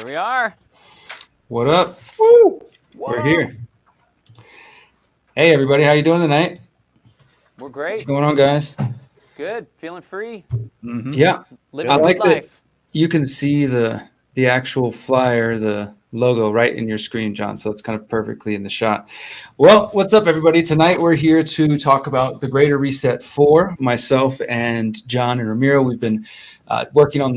Here we are. What up? Woo! We're here. Hey, everybody. How you doing tonight? We're great. What's going on, guys? Good. Feeling free. Yeah, Living I a good like that life. you can see the actual flyer, the logo right in your screen, John. So it's kind of perfectly in the shot. Well, what's up, everybody? Tonight we're here to talk about the Greater Reset 4. Myself and John and Ramiro, we've been working on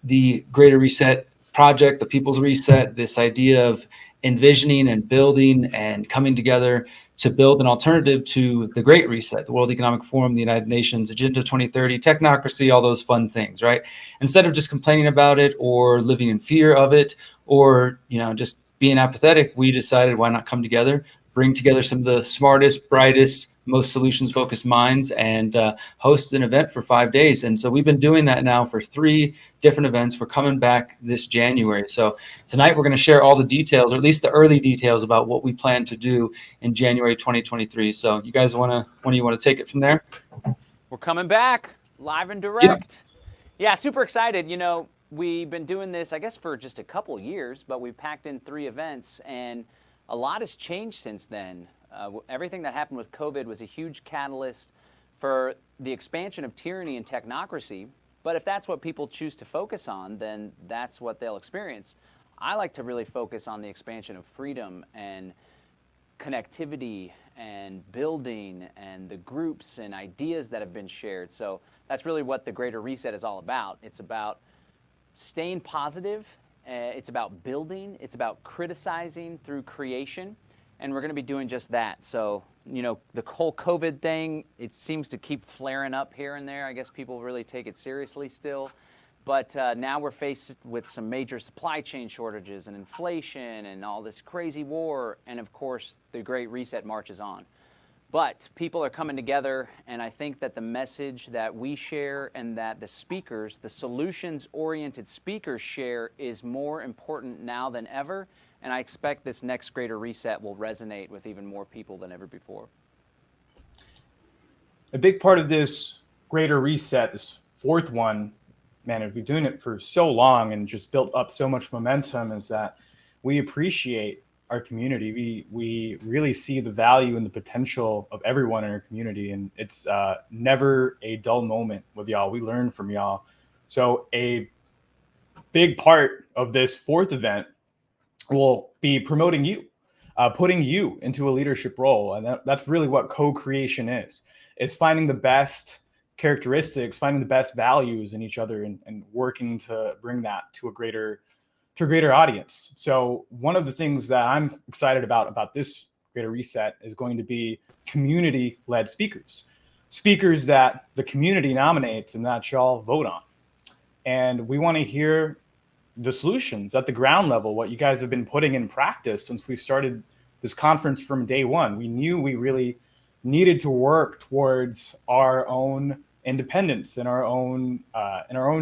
the Greater Reset project, the People's Reset, this idea of envisioning and building and coming together to build an alternative to the Great Reset, the World Economic Forum, the United Nations, Agenda 2030, technocracy, all those fun things, right? Instead of just complaining about it or living in fear of it or, just being apathetic, we decided why not come together, bring together some of the smartest, brightest, most solutions-focused minds and host an event for 5 days. And so we've been doing that now for 3 different events. We're coming back this January. So tonight we're going to share all the details, or at least the early details about what we plan to do in January 2023. So you guys want to take it from there? We're coming back live and direct. Yeah, super excited. We've been doing this, I guess, for just a couple years, but we've packed in 3 events, and a lot has changed since then. Everything that happened with COVID was a huge catalyst for the expansion of tyranny and technocracy. But if that's what people choose to focus on, then that's what they'll experience. I like to really focus on the expansion of freedom and connectivity and building and the groups and ideas that have been shared. So that's really what the Greater Reset is all about. It's about staying positive. It's about building. It's about criticizing through creation. And we're going to be doing just that. So, the whole COVID thing, it seems to keep flaring up here and there. I guess people really take it seriously still. But now we're faced with some major supply chain shortages and inflation and all this crazy war. And of course, the Great Reset marches on. But people are coming together, and I think that the message that we share and that the speakers, the solutions-oriented speakers share is more important now than ever. And I expect this next Greater Reset will resonate with even more people than ever before. A big part of this Greater Reset, this 4th one, man, if we've been doing it for so long and just built up so much momentum, is that we appreciate our community. We really see the value and the potential of everyone in our community. And it's never a dull moment with y'all. We learn from y'all. So a big part of this 4th event will be promoting you, putting you into a leadership role. And that's really what co-creation is. It's finding the best characteristics, finding the best values in each other and working to bring that to a greater audience. So one of the things that I'm excited about this Greater Reset is going to be community-led speakers that the community nominates and that y'all vote on. And we want to hear the solutions at the ground level, what you guys have been putting in practice since we started this conference from day one. We knew we really needed to work towards our own independence in our own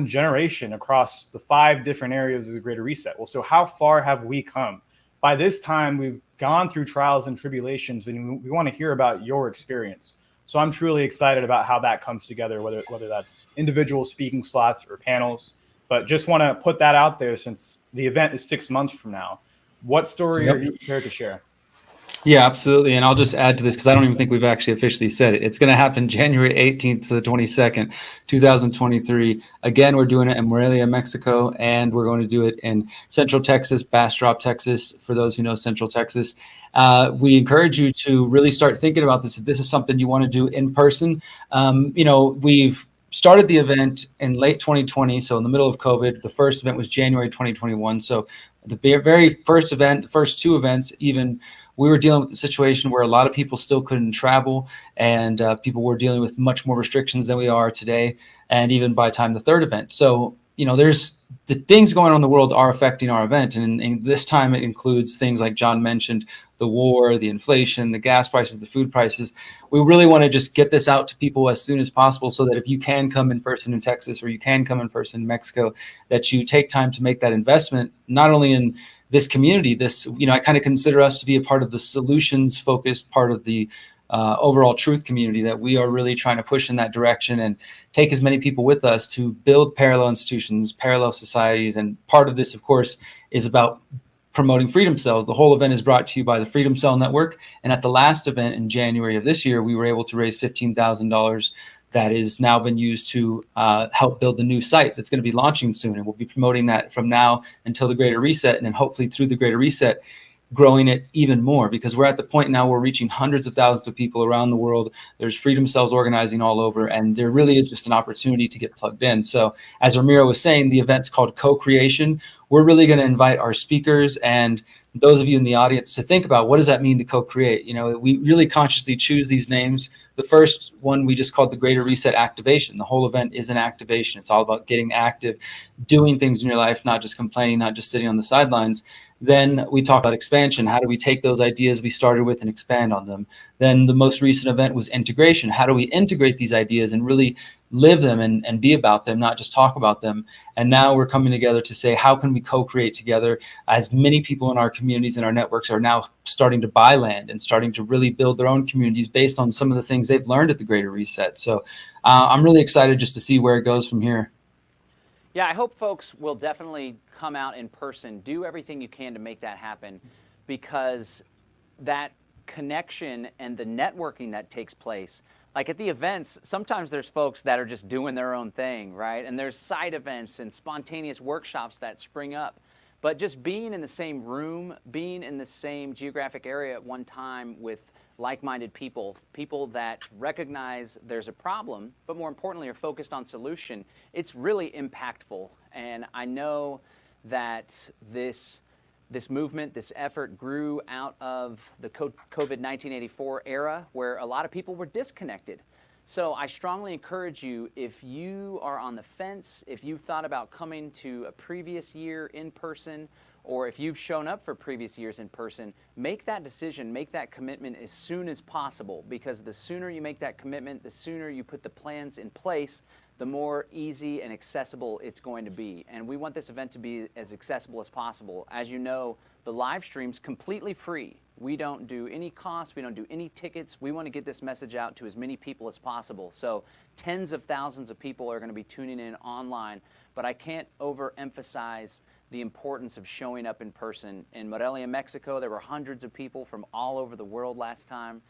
generation across the 5 different areas of the Greater Reset. Well, so how far have we come? By this time, we've gone through trials and tribulations, and we want to hear about your experience. So I'm truly excited about how that comes together, whether that's individual speaking slots or panels. But just want to put that out there since the event is 6 months from now. What story are you prepared to share? Yeah, absolutely. And I'll just add to this because I don't even think we've actually officially said it. It's going to happen January 18th to the 22nd, 2023. Again, we're doing it in Morelia, Mexico, and we're going to do it in Central Texas, Bastrop, Texas, for those who know Central Texas. We encourage you to really start thinking about this. If this is something you want to do in person, we've started the event in late 2020, so in the middle of COVID. The first event was January 2021. So the very first event, the first 2 events, even we were dealing with the situation where a lot of people still couldn't travel, and people were dealing with much more restrictions than we are today, and even by the time the 3rd event. So, there's the things going on in the world are affecting our event. And this time it includes things like John mentioned, the war, the inflation, the gas prices, the food prices. We really want to just get this out to people as soon as possible so that if you can come in person in Texas or you can come in person in Mexico, that you take time to make that investment, not only in this community, I kind of consider us to be a part of the solutions focused part of the overall truth community, that we are really trying to push in that direction and take as many people with us to build parallel institutions, parallel societies. And part of this, of course, is about promoting Freedom Cells. The whole event is brought to you by the Freedom Cell Network. And at the last event in January of this year, we were able to raise $15,000 that is now been used to help build the new site that's going to be launching soon. And we'll be promoting that from now until the Greater Reset, and then hopefully through the Greater Reset, growing it even more, because we're at the point now we're reaching hundreds of thousands of people around the world. There's Freedom Cells organizing all over, and there really is just an opportunity to get plugged in. So as Ramiro was saying, the event's called Co-Creation. We're really going to invite our speakers and those of you in the audience to think about, what does that mean to co-create? You know, we really consciously choose these names. The first one we just called the Greater Reset Activation. The whole event is an activation. It's all about getting active, doing things in your life, not just complaining, not just sitting on the sidelines. Then we talk about expansion. How do we take those ideas we started with and expand on them? Then the most recent event was integration. How do we integrate these ideas and really live them and be about them, not just talk about them? And now we're coming together to say, how can we co-create together? As many people in our communities and our networks are now starting to buy land and starting to really build their own communities based on some of the things they've learned at the Greater Reset. So I'm really excited just to see where it goes from here. Yeah, I hope folks will definitely come out in person, do everything you can to make that happen, because that connection and the networking that takes place, like at the events, sometimes there's folks that are just doing their own thing, right? And there's side events and spontaneous workshops that spring up. But just being in the same room, being in the same geographic area at one time with like-minded people, people that recognize there's a problem, but more importantly are focused on solution, it's really impactful. And I know that this movement, this effort grew out of the COVID-1984 era, where a lot of people were disconnected. So I strongly encourage you, if you are on the fence, if you've thought about coming to a previous year in person, or if you've shown up for previous years in person, make that decision, make that commitment as soon as possible, because the sooner you make that commitment, the sooner you put the plans in place, the more easy and accessible it's going to be. And we want this event to be as accessible as possible. As you know, the live stream's completely free. We don't do any costs, we don't do any tickets. We want to get this message out to as many people as possible. So tens of thousands of people are going to be tuning in online, but I can't overemphasize the importance of showing up in person. In Morelia, Mexico, there were hundreds of people from all over the world last time.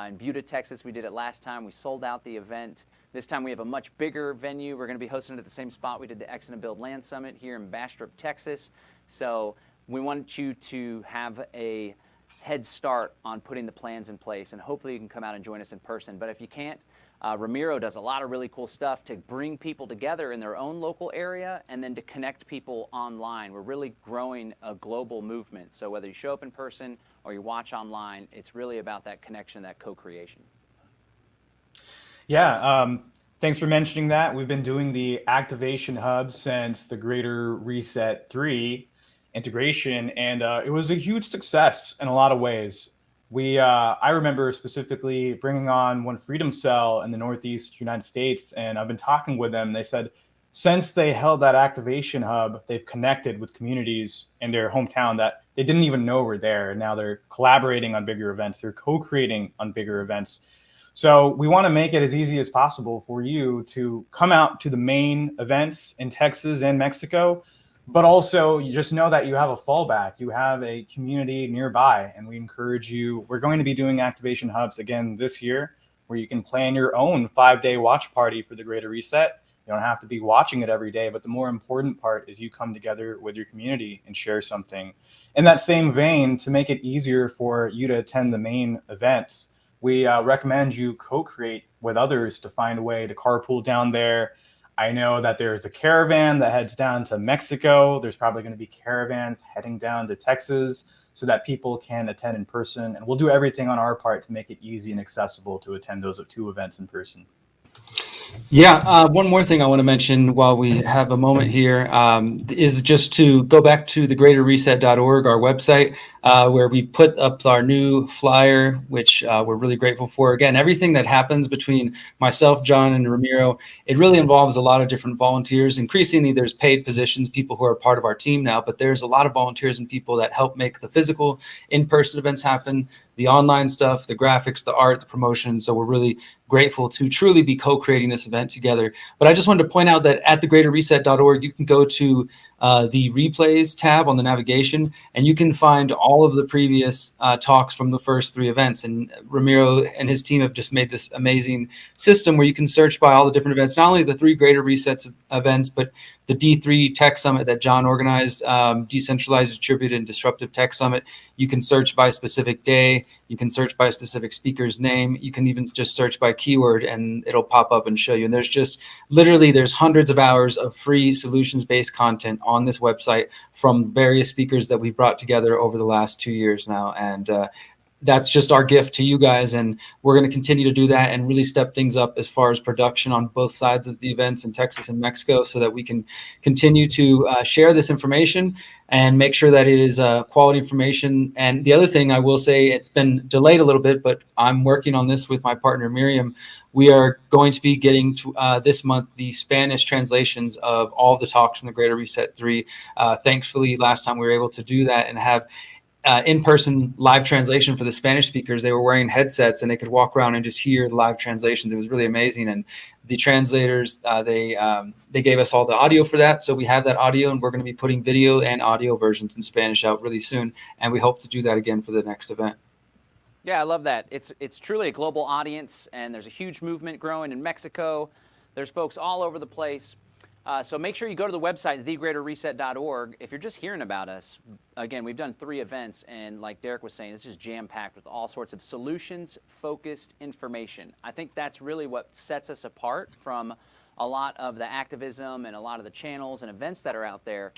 In Buda, Texas, we did it last time. We sold out the event. This time we have a much bigger venue. We're going to be hosting it at the same spot we did the Exit and Build Land Summit here in Bastrop, Texas. So we want you to have a head start on putting the plans in place, and hopefully you can come out and join us in person. But if you can't, Ramiro does a lot of really cool stuff to bring people together in their own local area and then to connect people online. We're really growing a global movement. So whether you show up in person or you watch online, it's really about that connection, that co-creation. Yeah, thanks for mentioning that. We've been doing the activation hub since the Greater Reset 3 integration, and it was a huge success in a lot of ways. I remember specifically bringing on one Freedom Cell in the Northeast United States, and I've been talking with them. They said since they held that activation hub, they've connected with communities in their hometown that they didn't even know were there. And now they're collaborating on bigger events. They're co-creating on bigger events. So we want to make it as easy as possible for you to come out to the main events in Texas and Mexico, but also you just know that you have a fallback. You have a community nearby, and we encourage you. We're going to be doing activation hubs again this year, where you can plan your own 5-day watch party for the Greater Reset. You don't have to be watching it every day, but the more important part is you come together with your community and share something. In that same vein, to make it easier for you to attend the main events, we recommend you co-create with others to find a way to carpool down there. I know that there's a caravan that heads down to Mexico. There's probably going to be caravans heading down to Texas so that people can attend in person. And we'll do everything on our part to make it easy and accessible to attend those 2 events in person. Yeah, one more thing I want to mention while we have a moment here is just to go back to the greaterreset.org, our website, where we put up our new flyer, which we're really grateful for. Again, everything that happens between myself, John, and Ramiro, it really involves a lot of different volunteers. Increasingly, there's paid positions, people who are part of our team now, but there's a lot of volunteers and people that help make the physical in-person events happen, the online stuff, the graphics, the art, the promotion. So we're really grateful to truly be co-creating this event together. But I just wanted to point out that at thegreaterreset.org, you can go to the replays tab on the navigation, and you can find all of the previous talks from the first 3 events. And Ramiro and his team have just made this amazing system where you can search by all the different events, not only the 3 Greater Resets events, but the D3 Tech Summit that John organized, Decentralized, Distributed, and Disruptive Tech Summit. You can search by specific day. You can search by a specific speaker's name. You can even just search by keyword and it'll pop up and show you. And there's just literally, there's hundreds of hours of free solutions-based content on this website from various speakers that we've brought together over the last 2 years now. And that's just our gift to you guys. And we're going to continue to do that and really step things up as far as production on both sides of the events in Texas and Mexico, so that we can continue to share this information and make sure that it is quality information. And the other thing I will say, it's been delayed a little bit, but I'm working on this with my partner, Miriam. We are going to be getting to this month the Spanish translations of all of the talks from the Greater Reset 3. Thankfully, last time we were able to do that and have in-person live translation for the Spanish speakers. They were wearing headsets and they could walk around and just hear the live translations. It was really amazing. And the translators, they gave us all the audio for that. So we have that audio, and we're going to be putting video and audio versions in Spanish out really soon. And we hope to do that again for the next event. Yeah, I love that. It's truly a global audience, and there's a huge movement growing in Mexico. There's folks all over the place. So make sure you go to the website, thegreaterreset.org. If you're just hearing about us, again, we've done 3 events, and like Derrick was saying, it's just jam-packed with all sorts of solutions-focused information. I think that's really what sets us apart from a lot of the activism and a lot of the channels and events that are out there.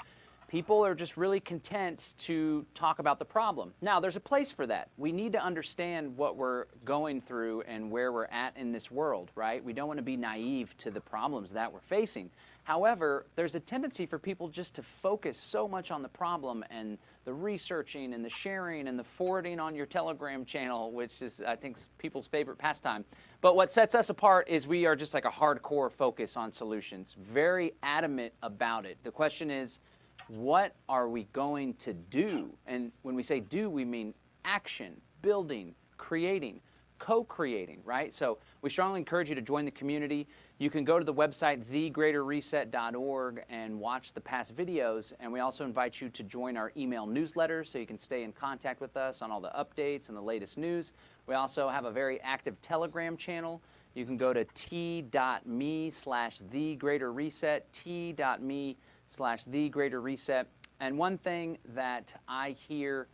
People are just really content to talk about the problem. Now, there's a place for that. We need to understand what we're going through and where we're at in this world, right? We don't want to be naive to the problems that we're facing. However, there's a tendency for people just to focus so much on the problem and the researching and the sharing and the forwarding on your Telegram channel, which is, I think, people's favorite pastime. But what sets us apart is we are just like a hardcore focus on solutions, very adamant about it. The question is, what are we going to do? And when we say do, we mean action, building, creating, co-creating, right? So we strongly encourage you to join the community. You can go to the website, thegreaterreset.org, and watch the past videos. And we also invite you to join our email newsletter so you can stay in contact with us on all the updates and the latest news. We also have a very active Telegram channel. You can go to t.me/thegreaterreset, t.me/thegreaterreset. And one thing that I hear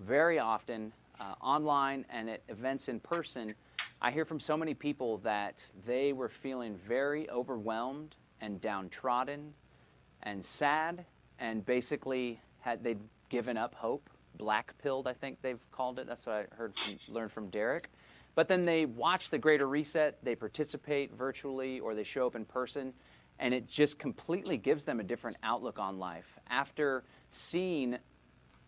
very often online and at events in person, I hear from so many people that they were feeling very overwhelmed and downtrodden and sad, and basically they'd given up hope, black-pilled, I think they've called it. That's what I learned from Derrick. But then they watch the Greater Reset, they participate virtually, or they show up in person, and it just completely gives them a different outlook on life. After seeing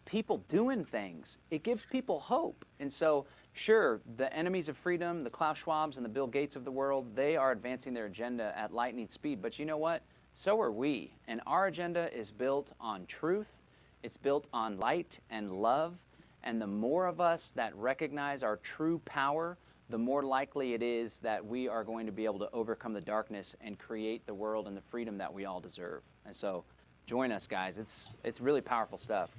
people doing things, it gives people hope. And so, sure, the enemies of freedom, the Klaus Schwabs and the Bill Gates of the world, they are advancing their agenda at lightning speed. But you know what? So are we. And our agenda is built on truth. It's built on light and love. And the more of us that recognize our true power, the more likely it is that we are going to be able to overcome the darkness and create the world and the freedom that we all deserve. And so join us, guys. It's really powerful stuff.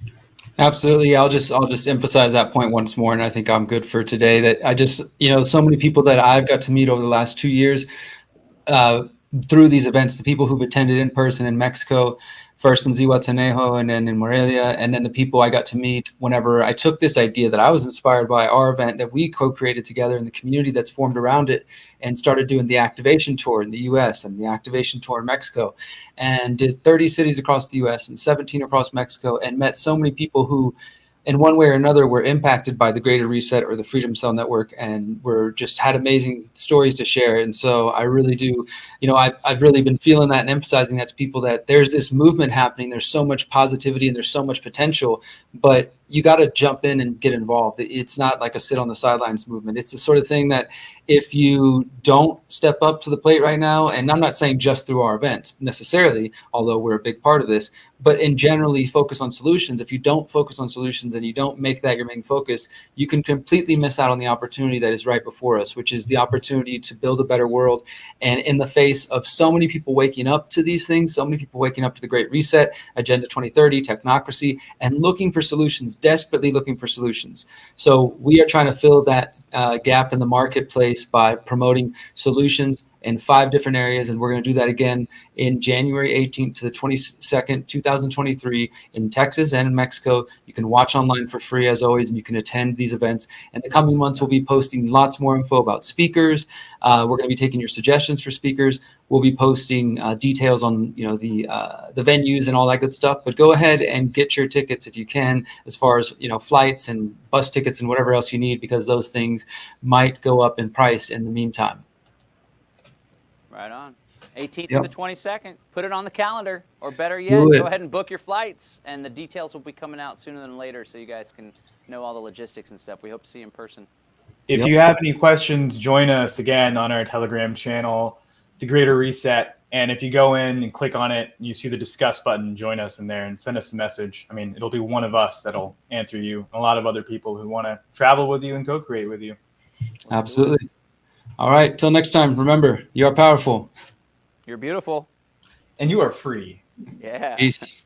Absolutely. I'll just emphasize that point once more, and I think I'm good for today. That I just, so many people that I've got to meet over the last 2 years through these events, the people who've attended in person in Mexico, first in Zihuatanejo and then in Morelia, and then the people I got to meet whenever I took this idea that I was inspired by our event that we co-created together in the community that's formed around it, and started doing the activation tour in the US and the activation tour in Mexico, and did 30 cities across the US and 17 across Mexico, and met so many people who in one way or another were impacted by the Greater Reset or the Freedom Cell Network, and were just had amazing stories to share. And so I really do, I've really been feeling that and emphasizing that to people, that there's this movement happening. There's so much positivity and there's so much potential, but you got to jump in and get involved. It's not like a sit on the sidelines movement. It's the sort of thing that if you don't step up to the plate right now, and I'm not saying just through our events necessarily, although we're a big part of this, but in generally focus on solutions. If you don't focus on solutions and you don't make that your main focus, you can completely miss out on the opportunity that is right before us, which is the opportunity to build a better world. And in the face of so many people waking up to these things, so many people waking up to the Great Reset, Agenda 2030, technocracy, and looking for solutions, desperately looking for solutions. So we are trying to fill that gap in the marketplace by promoting solutions in 5 different areas. And we're going to do that again in January 18th to the 22nd, 2023 in Texas and in Mexico. You can watch online for free as always, and you can attend these events. In the coming months, we'll be posting lots more info about speakers. We're going to be taking your suggestions for speakers. We'll be posting details on the venues and all that good stuff. But go ahead and get your tickets if you can, as far as flights and bus tickets and whatever else you need, because those things might go up in price in the meantime. Right on. 18th Yep. to the 22nd. Put it on the calendar, or better yet, Do it. go ahead and book your flights. And the details will be coming out sooner than later, so you guys can know all the logistics and stuff. We hope to see you in person. If Yep. you have any questions, join us again on our Telegram channel, The Greater Reset. And if you go in and click on it, you see the discuss button, join us in there and send us a message. I mean, it'll be one of us that'll answer you. A lot of other people who want to travel with you and co-create with you. Absolutely. All right. Till next time, remember, you are powerful. You're beautiful. And you are free. Yeah. Peace.